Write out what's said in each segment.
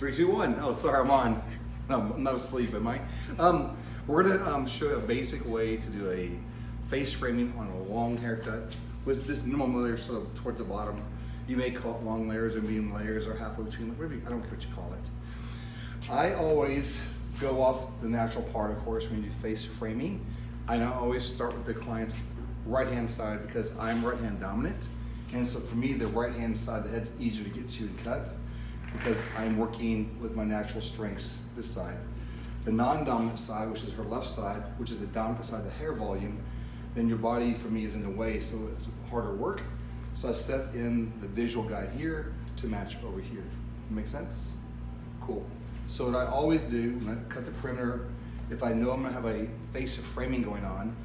Three, two, one. Oh, sorry, I'm on. No, I'm not asleep, am I? We're gonna show you a basic way to do a face framing on a long haircut with this minimum layer sort of towards the bottom. You may call it long layers or medium layers or halfway between, whatever I don't care what you call it. I always go off the natural part, of course, when you do face framing. I always start with the client's right-hand side because I'm right-hand dominant. And so for me, the right-hand side, the head's easier to get to and cut because I'm working with my natural strengths this side. The non-dominant side, which is her left side, which is the dominant side of the hair volume, then your body for me is in the way, so it's harder work. So I set in the visual guide here to match over here. Make sense? Cool. So what I always do when I cut the perimeter, if I know I'm gonna have a face framing going on,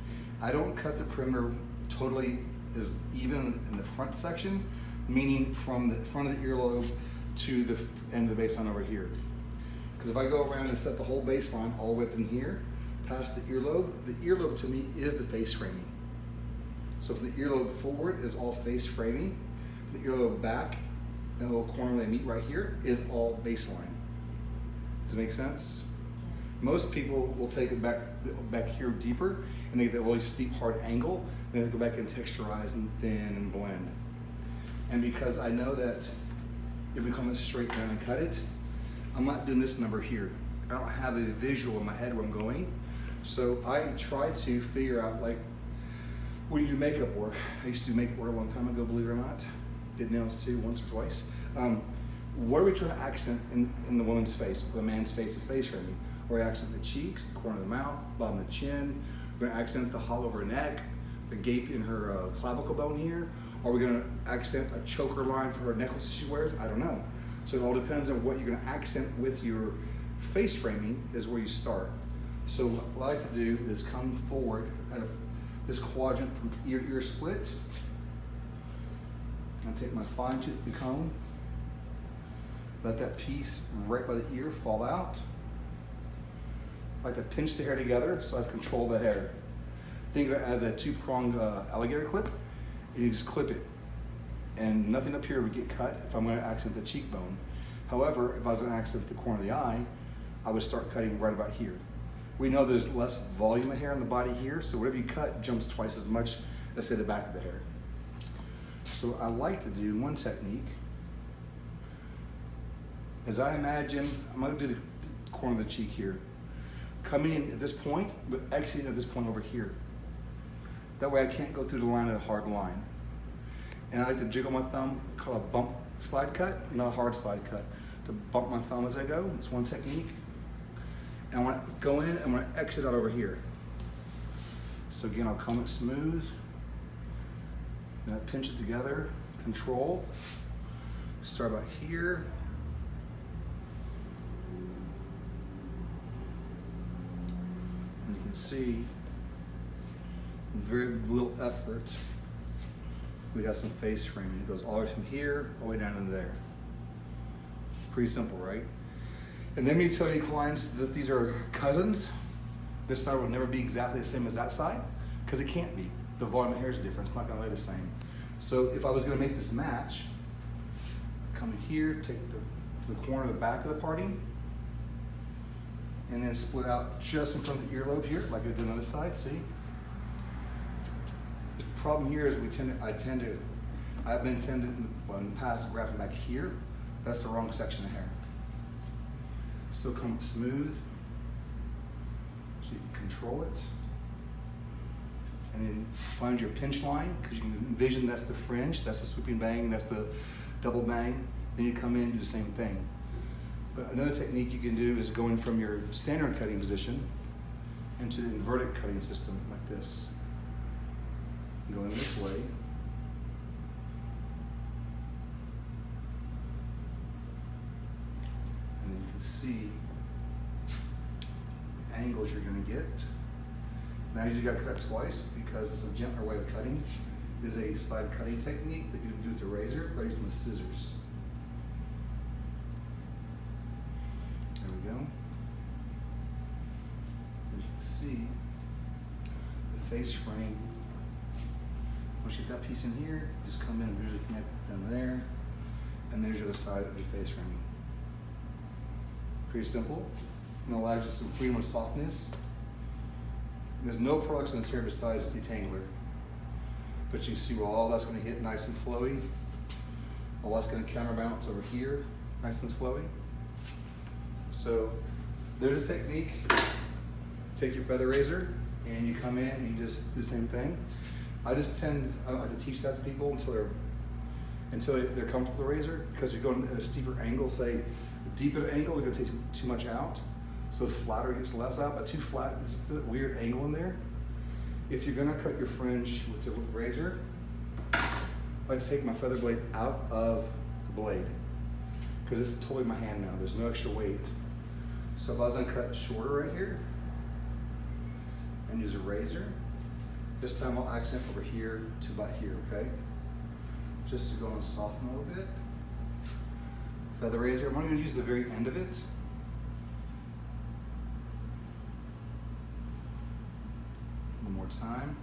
I don't cut the perimeter totally as even in the front section, meaning from the front of the earlobe to the end of the baseline over here. Because if I go around and set the whole baseline all the way up in here, past the earlobe to me is the face framing. So from the earlobe forward is all face framing, the earlobe back, and the little corner where they meet right here is all baseline. Does it make sense? Most people will take it back here deeper and they get that really steep, hard angle, then they go back and texturize and thin and blend. And because I know that if we come straight down and cut it, I'm not doing this number here. I don't have a visual in my head where I'm going. So I try to figure out, like, when you do makeup work, I used to do makeup work a long time ago, believe it or not. Did nails too, once or twice. What are we trying to accent in the woman's face, or the man's face, the face framing? We're going to accent the cheeks, the corner of the mouth, bottom of the chin. We're going to accent the hollow of her neck, the gape in her clavicle bone here. Are we going to accent a choker line for her necklace she wears? I don't know. So it all depends on what you're going to accent with your face framing is where you start. So what I like to do is come forward at this quadrant from ear to ear split. I take my fine tooth comb, let that piece right by the ear fall out. I like to pinch the hair together so I control the hair. Think of it as a two-pronged alligator clip, and you just clip it. And nothing up here would get cut if I'm going to accent the cheekbone. However, if I was going to accent the corner of the eye, I would start cutting right about here. We know there's less volume of hair on the body here, so whatever you cut jumps twice as much as, say, the back of the hair. So I like to do one technique. As I imagine, I'm going to do the corner of the cheek here. Coming in at this point, but exiting at this point over here. That way I can't go through the line at a hard line. And I like to jiggle my thumb, call it a bump slide cut, not a hard slide cut. To bump my thumb as I go, that's one technique. And I want to go in and I want to exit out over here. So again, I'll comb it smooth. Then I pinch it together, control. Start about here. And you can see, with very little effort, we have some face framing. It goes all the way from here, all the way down into there. Pretty simple, right? And then we tell your clients that these are cousins. This side will never be exactly the same as that side, because it can't be. The volume of hair is different, it's not gonna lay the same. So if I was gonna make this match, come here, take the corner of the back of the parting, and then split out just in front of the earlobe here, like I did on the other side, see? The problem here is I've been in the past graphing back here. That's the wrong section of hair. Still come smooth, so you can control it. And then find your pinch line, because you can envision that's the fringe, that's the swooping bang, that's the double bang. Then you come in and do the same thing. But another technique you can do is going from your standard cutting position into the inverted cutting system like this. Going this way. And then you can see the angles you're going to get. Now you usually got to cut twice because it's a gentler way of cutting. It is a slide cutting technique that you do with a razor or using the scissors. There we go. And you can see the face frame. Once you get that piece in here, just come in and visually connect it down there, and there's your other side of your face framing. Pretty simple. And allows you some freedom of softness. There's no products in this here besides detangler. But you can see where all that's going to hit nice and flowy. All that's going to counterbalance over here, nice and flowy. So there's a technique. Take your feather razor and you come in and you just do the same thing. I don't like to teach that to people until they're comfortable with the razor, because you're going at a steeper angle. Say a deeper angle, you're going to take too much out. So flatter gets less out, but too flat, it's a weird angle in there. If you're gonna cut your fringe with your razor, I like to take my feather blade out of the blade, because this is totally my hand now. There's no extra weight. So if I was gonna cut shorter right here and use a razor, this time I'll accent over here to about here, okay? Just to go and soften a little bit. Feather razor, I'm only gonna use the very end of it. One more time.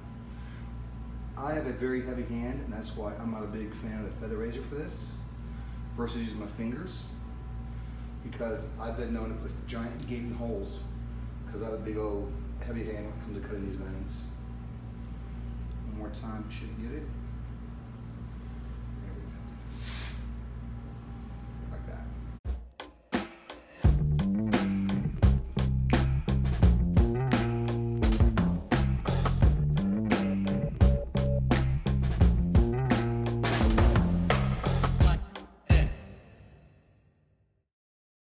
I have a very heavy hand, and that's why I'm not a big fan of the feather razor for this versus using my fingers, because I've been known to put giant gaping holes because I have a big old heavy hand when it comes to cutting these veins. One more time, you should get it.